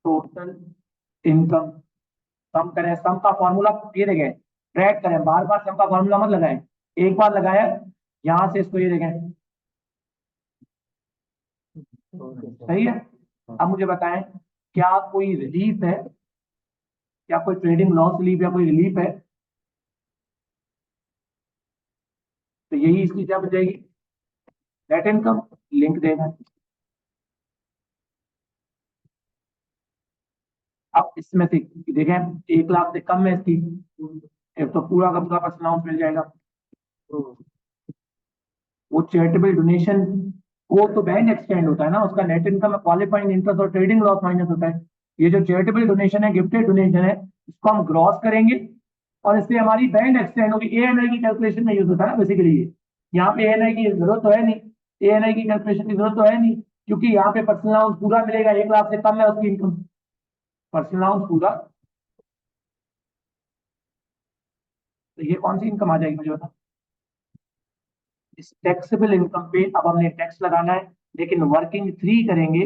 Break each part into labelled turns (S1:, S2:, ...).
S1: Total income सम करें, सम का formula ये देखें, ट्रैक करें, बार बार सम का फॉर्मूला मत लगाएं, एक बार लगाया यहां से इसको ये देखें, सही है। अब मुझे बताएं, क्या कोई रिलीफ है, क्या कोई ट्रेडिंग लॉस रिलीफ या कोई रिलीफ है, तो यही इसकी क्या बन जाएगी, नेट इनकम, लिंक देना। अब इसमें से देखें 1 लाख से कम है इसकी, एक तो पूरा का पूरा पर्सनल अलाउंस मिल जाएगा। वो चैरिटेबल डोनेशन वो तो बैंक एक्सटेंड होता है ना, उसका नेट इनकम क्वालिफाइंग इंटरेस्ट और ट्रेडिंग लॉस माइनस होता है। ये जो चैरिटेबल डोनेशन है, गिफ्टेड डोनेशन है, इसको हम ग्रॉस करेंगे और इससे हमारी बैंक एक्सटेंड होगी। एएनआई की कैलकुलेशन में यूज होता है ना बेसिकली ये, यहाँ पे एएनआई की जरूरत तो है नहीं, एएनआई की कैलकुलेशन की जरूरत तो है नहीं, क्योंकि यहाँ पे पर्सनल अलाउंस पूरा मिलेगा, 1 लाख से कम है उसकी इनकम, पर्सनल अलाउंस पूरा। तो ये कौन सी इनकम आ जाएगी मुझे बता। इस टैक्सेबल इनकम पे अब हमने टैक्स लगाना है, लेकिन वर्किंग थ्री करेंगे,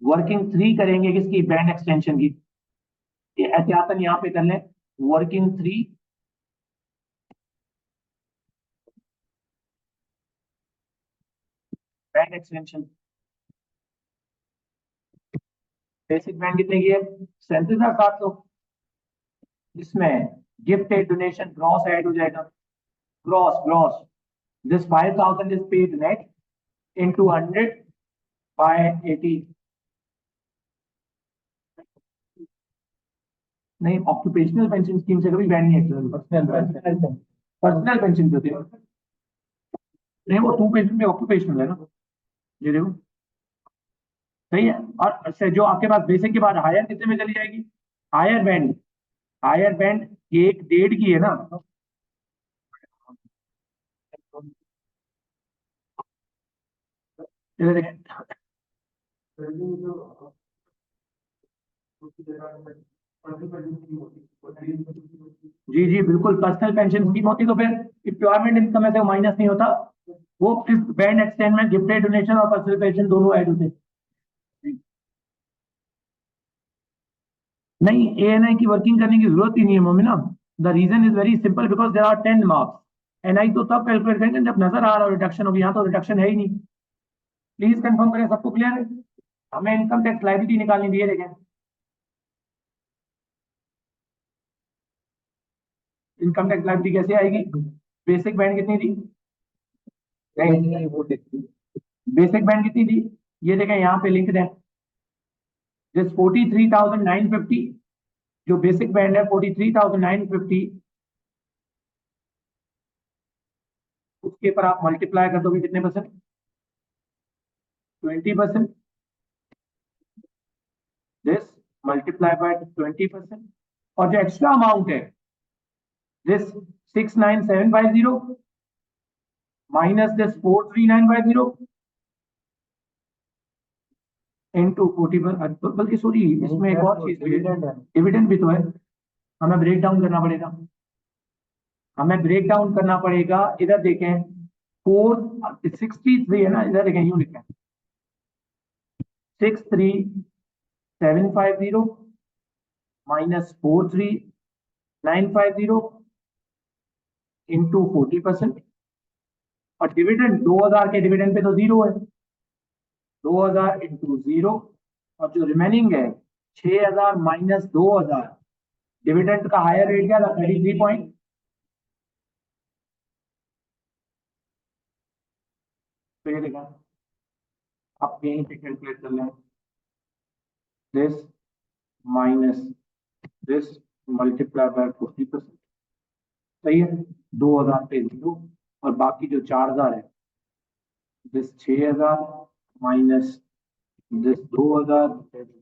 S1: वर्किंग थ्री करेंगे किसकी, बैंड एक्सटेंशन की। ये एहतियातन यहाँ पे कर लें, working three band extension. Basic band कितने की है, 37,700। इसमें गिफ्टेड डोनेशन ग्रॉस ऐड हो जाएगा, gross gross, this 5,000 is paid net into 100 by 80। नहीं, ऑक्यूपेशनल पेंशन स्कीम से कभी बैंड नहीं है, पर्सनल पेंशन जो होती है, नहीं वो टू पेंशन में ऑक्यूपेशनल है ना, ये देखो, सही है। और अच्छा, जो आपके पास बेसिक के बाद हायर कितने में चली जाएगी, हायर बैंड, हायर बैंड 1 1.5 की है ना, इधर देखें, जी जी बिल्कुल, पर्सनल पेंशन स्कीम होती तो फिर एम्प्लॉयमेंट इनकम में से माइनस नहीं होता, वो इस बैंड एक्सटेंड में गिफ्टेड डोनेशन और पर्सनल पेंशन दोनों ऐड होते। नहीं, एएनआई की वर्किंग करने की जरूरत ही नहीं है Momina, the reason is very simple, because there are 10 marks. NI तो तब कैलकुलेट करेंगे जब नजर आ रहा हो रिडक्शन होगी, यहाँ तो रिडक्शन है ही नहीं। प्लीज कंफर्म करें, सबको क्लियर है। हमें इनकम टैक्स लायबिलिटी निकालनी दी है, देखें इनकम टैक्स लायबिलिटी कैसे आएगी, बेसिक बैंड कितनी थी, नहीं वो बेसिक बैंड कितनी थी, ये देखें यहाँ पे लिंक दें, दिस 43,950, जो बेसिक बैंड है 43,950, उसके ऊपर आप मल्टीप्लाई कर दोगे कितने परसेंट, 20%, दिस मल्टीप्लाई बाय 20%, और जो एक्स्ट्रा अमाउंट है दिस 69750 माइनस दिस 43950 इंटू 40, बल्कि सॉरी इसमें एक और चीज भी है, डिविडेंड भी तो है, हमें ब्रेक डाउन करना पड़ेगा, हमें ब्रेक डाउन करना पड़ेगा। इधर देखें 463 है ना, इधर देखें यूं लिखें 63750 माइनस 43950 इंटू 40%, और डिविडेंड 2000 के डिविडेंड पे तो जीरो है, 2000 इंटू जीरो, और जो रिमेनिंग है 6000 माइनस 2000, डिविडेंड का हायर रेट क्या था, 33 पॉइंट, तो ये देखा आप यहीं पे कैलकुलेट कर लें, this minus this multiply by 40%, सही है, 2000 पे जीरो, और बाकी जो 4000 है this 6000 minus this 2000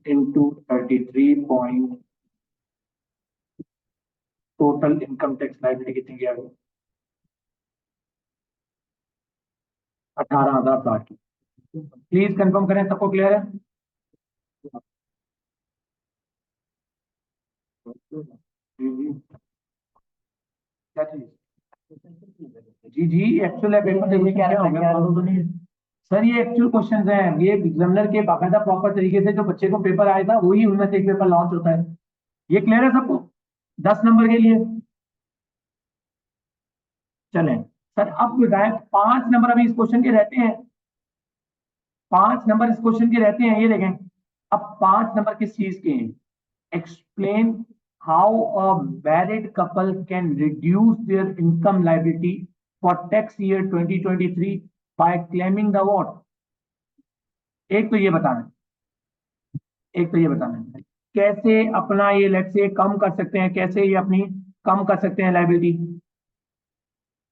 S1: into 33 point, total income tax liability कितनी गया, 18,060। प्लीज कंफर्म करें, सबको क्लियर है। जी जी, क्या चीज, जी जी एक्चुअल है, पेपर देखिए क्या हो गया, मालूम तो नहीं है। सर ये एक्चुअल क्वेश्चंस हैं, ये एग्जामिनर के बाकायदा प्रॉपर तरीके से जो बच्चे को पेपर आया था वही उनमें से एक पेपर लॉन्च होता है। ये क्लियर है सबको 10 नंबर के लिए? चलें सर, अब बताएं 5 नंबर अभी इस क्वेश्चन के रहते हैं, 5 नंबर इस क्वेश्चन के रहते हैं, ये देखें। अब 5 नंबर किस चीज के हैं? Explain how a married couple can reduce their income liability for tax year 2023 by claiming the what. एक तो ये बताना, एक तो ये बताना है कैसे अपना ये लेट से कम कर सकते हैं, कैसे ये अपनी कम कर सकते हैं लाइबिलिटी।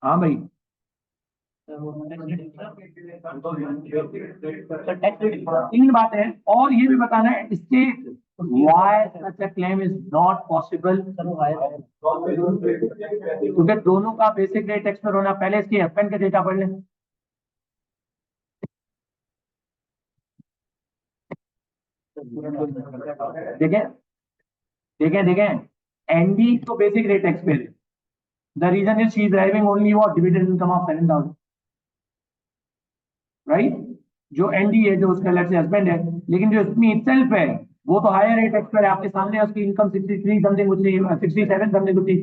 S1: हाँ भाई, तीन बातें हैं और ये भी बताना है state why such a claim is not possible, क्योंकि दोनों का बेसिक रेट टैक्स पर होना। पहले इसकी हस्बैंड का डेटा पढ़ लें। देखें देखें देखें, एनडी तो बेसिक रेट टैक्स पे है। The reason is she is driving only what dividend income of 7,000, right. जो एनडी है, जो उसका लेट्स से हस्बैंड है, लेकिन जो इसमें इटसेल्फ है वो तो हायर रेट टैक्स पर है। आपके सामने है, उसकी इनकम 63 समथिंग कुछ थी, 67 समथिंग कुछ थी।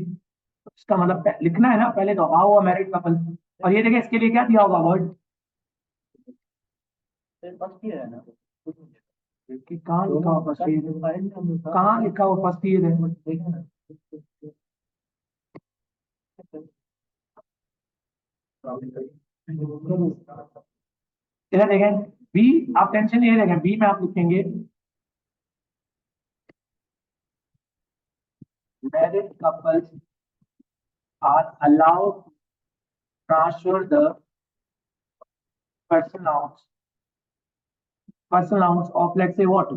S1: इसका मतलब लिखना है ना पहले तो हाउ अ मैरिड कपल, और ये देखिए इसके लिए क्या दिया होगा वर्ड कि कहाँ लिखा हुआ फर्स्ट ईयर, कहाँ लिखा हुआ फर्स्ट ईयर है। इधर देखें बी, आप टेंशन ये देखें बी में आप लिखेंगे married couples are allowed transfer the personal allowance of let's say what.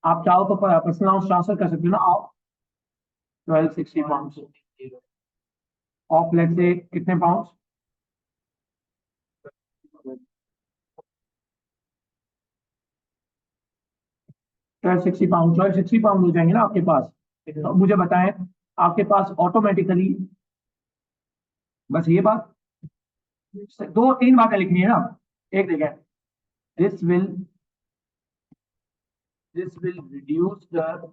S1: आप चाहो तो पर्सनल अलाउंस ट्रांसफर कर सकते हो ना आप 1260 पाउंड ऑफ लेट्स से कितने पाउंड, 1260 पाउंड, 1260 पाउंड हो जाएंगे ना आपके पास। तो मुझे बताएं आपके पास ऑटोमेटिकली बस ये बात, दो तीन बातें लिखनी है ना। एक देखें, this will reduce the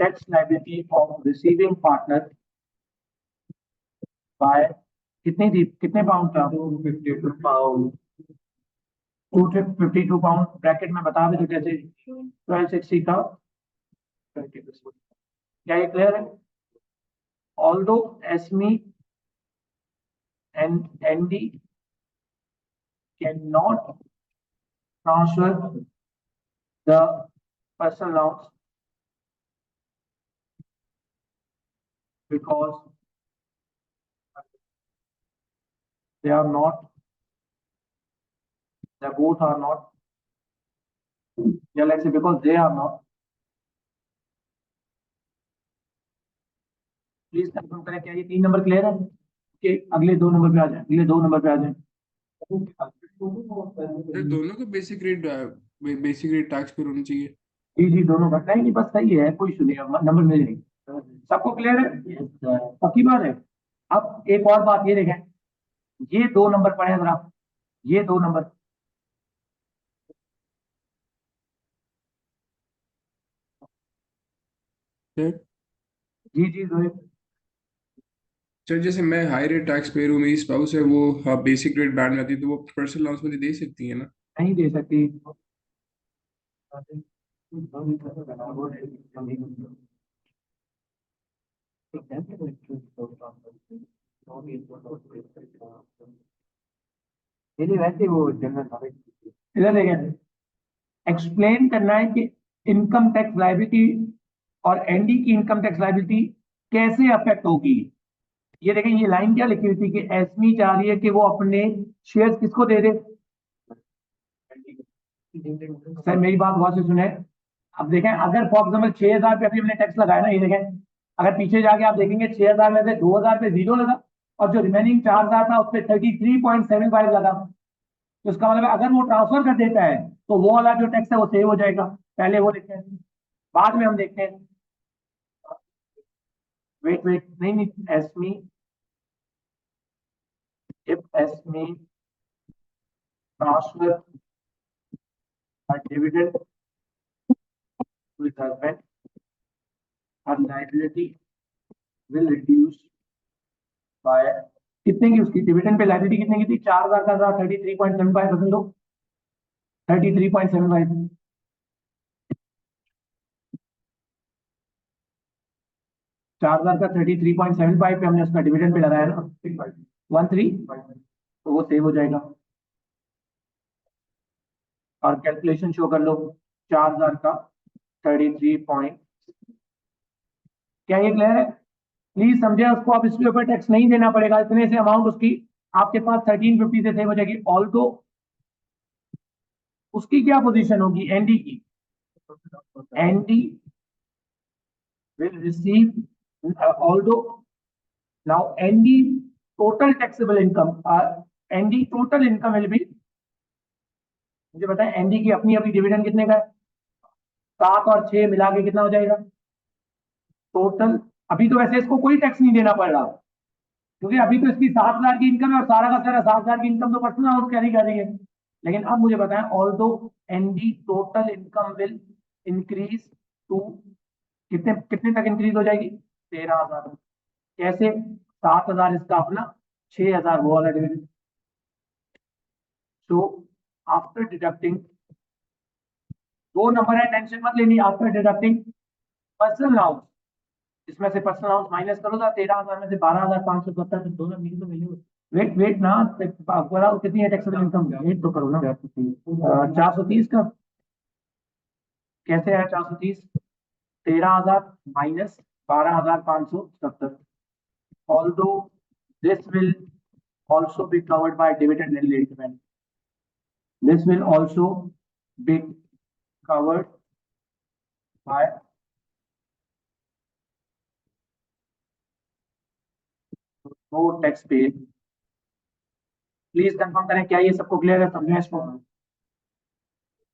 S1: tax liability of receiving partner by कितनी थी, कितने पाउंड था, 252 पाउंड, 252 पाउंड ब्रैकेट में बता भी तो कैसे 1260 का। क्या ये क्लियर है? Although Esme and Andy can not transfer the personal allowance because they are not, they both are not, yeah, let's say because they are not। Please confirm करें क्या ये 3 नंबर क्लियर है कि अगले 2 नंबर पे आ जाए, अगले 2 नंबर पे आ जाए।
S2: सर दोनों का बेसिक रेट टैक्स पर होना चाहिए।
S1: जी जी, दोनों का नहीं, बस सही है, कोई इशू नहीं है, नंबर मिल जाएंगे। सबको क्लियर है, पक्की बात है। अब एक और बात ये देखें, ये 2 नंबर पढ़े अगर आप, ये 2 नंबर,
S2: सर
S1: जी जी जोएब,
S2: सर जैसे मैं हाई रेट टैक्स पेयर हूँ, मेरी स्पाउस है वो हाँ बेसिक रेट बैंड में आती है, तो वो पर्सनल अलाउंस मुझे दे सकती है ना।
S1: नहीं दे सकती। वैसे वो जनरल इधर देखें, एक्सप्लेन करना है कि इनकम टैक्स लायबिलिटी और एनडी की इनकम टैक्स लायबिलिटी कैसे अफेक्ट होगी। ये देखें, ये लाइन क्या लिखी हुई थी कि एसमी चाह रही है कि वो अपने शेयर्स किसको दे दे। सर मेरी बात बहुत से सुने, अब देखें अगर फॉर एग्जाम्पल 6,000 पे अभी हमने टैक्स लगाया ना, ये देखें अगर पीछे जाके आप देखेंगे 6,000 में से 2,000 पे जीरो लगा और जो रिमेनिंग 4,000 था उस पर 33.75 लगा। तो इसका मतलब है अगर वो ट्रांसफर कर देता है तो वो वाला जो टैक्स है वो सेव हो जाएगा। पहले वो देखते हैं, बाद में हम देखते हैं। वेट वेट, नहीं नहीं, Esme, if Esme transfer dividend to his husband और लायबिलिटी विल रिड्यूस बाय कितने की उसकी डिविडेंड पे लायबिलिटी कितने की थी 4000 का था 33.75% लो 33.75 4000 का 33.75 पे हमने उसका डिविडेंड पे लगाया ना 13 तो वो सेव हो जाएगा और कैलकुलेशन शो कर लो 4000 का 33 पॉइंट क्या ये क्लियर है प्लीज समझे उसको आप इसके ऊपर टैक्स नहीं देना पड़ेगा इतने से अमाउंट उसकी आपके पास 1350 से सेव हो जाएगी ऑल्दो उसकी क्या पोजीशन होगी एनडी की Andy will receive although now Andy total taxable income Andy total income will be मुझे बताएं एनडी की अपनी अपनी डिविडेंड कितने का है 7 और 6 मिला के कितना हो जाएगा टोटल अभी तो वैसे इसको कोई टैक्स नहीं देना पड़ रहा क्योंकि अभी तो इसकी 7,000 की इनकम है और सारा का सारा 7,000 की इनकम तो पर्सनल हाउस कैरी कर रही है लेकिन अब मुझे बताएं although Andy total income will increase to कितने कितने तक इंक्रीज हो जाएगी 13,000 कैसे 7,000 इसका अपना 6,000 वो वाला डिविडेंड सो आफ्टर डिडक्टिंग दो नंबर है टेंशन मत लेनी आफ्टर डिडक्टिंग पर्सनल हाउस इसमें से पर्सनल हाउस माइनस करो तो 13,000 में से 12,570 तो दोनों मिल तो मिले वेट वेट ना बताओ कितनी है टैक्सेबल इनकम वेट तो करो ना 430 का कैसे है 430 13,000 minus 12,570 although this will also be covered by dividend enlargement this will also be covered by no tax paid please confirm करें क्या ये सबको क्लियर है समझे इसको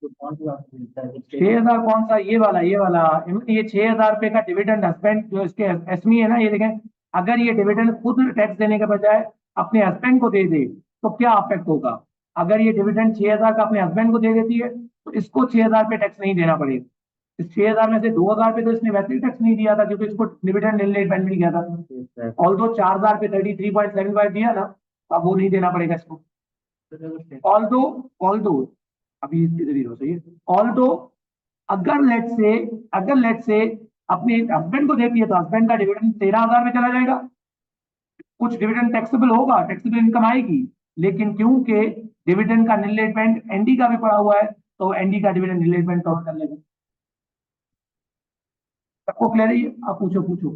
S1: 6,000 कौन सा ये वाला ये 6,000 रुपए का डिविडेंड हस्बैंड जो इसके एसमी है ना ये देखें अगर ये डिविडेंड खुद टैक्स देने के बजाय अपने हस्बैंड को दे दे तो क्या अफेक्ट होगा अगर ये डिविडेंड 6,000 का अपने हस्बैंड को दे देती है तो इसको 6,000 पे टैक्स नहीं देना पड़ेगा इस 6,000 में से 2,000 पे तो इसने वैसे ही टैक्स नहीं दिया था क्योंकि इसको डिविडेंड इनलेट मिल गया था ऑल्दो 4,000 पे 33.75 दिया ना तो अब वो नहीं देना पड़ेगा इसको ऑल्दो ऑल्दो अभी इसकी जरूर हो सही है ऑल्दो अगर लेट से अपने हस्बैंड को देती है तो हस्बैंड का डिविडेंड 13,000 में चला जाएगा कुछ डिविडेंड टैक्सेबल होगा टैक्सेबल इनकम आएगी लेकिन क्योंकि डिविडेंड का निलेटमेंट एनडी का भी पड़ा हुआ है तो एनडी का डिविडेंड निलेटमेंट कवर कर लेगा सबको क्लियर है आप पूछो पूछो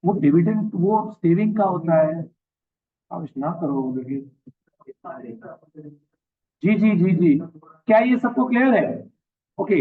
S1: वो डिविडेंड वो सेविंग का होता है आप ना करो जी जी जी जी क्या ये सबको क्लियर है ओके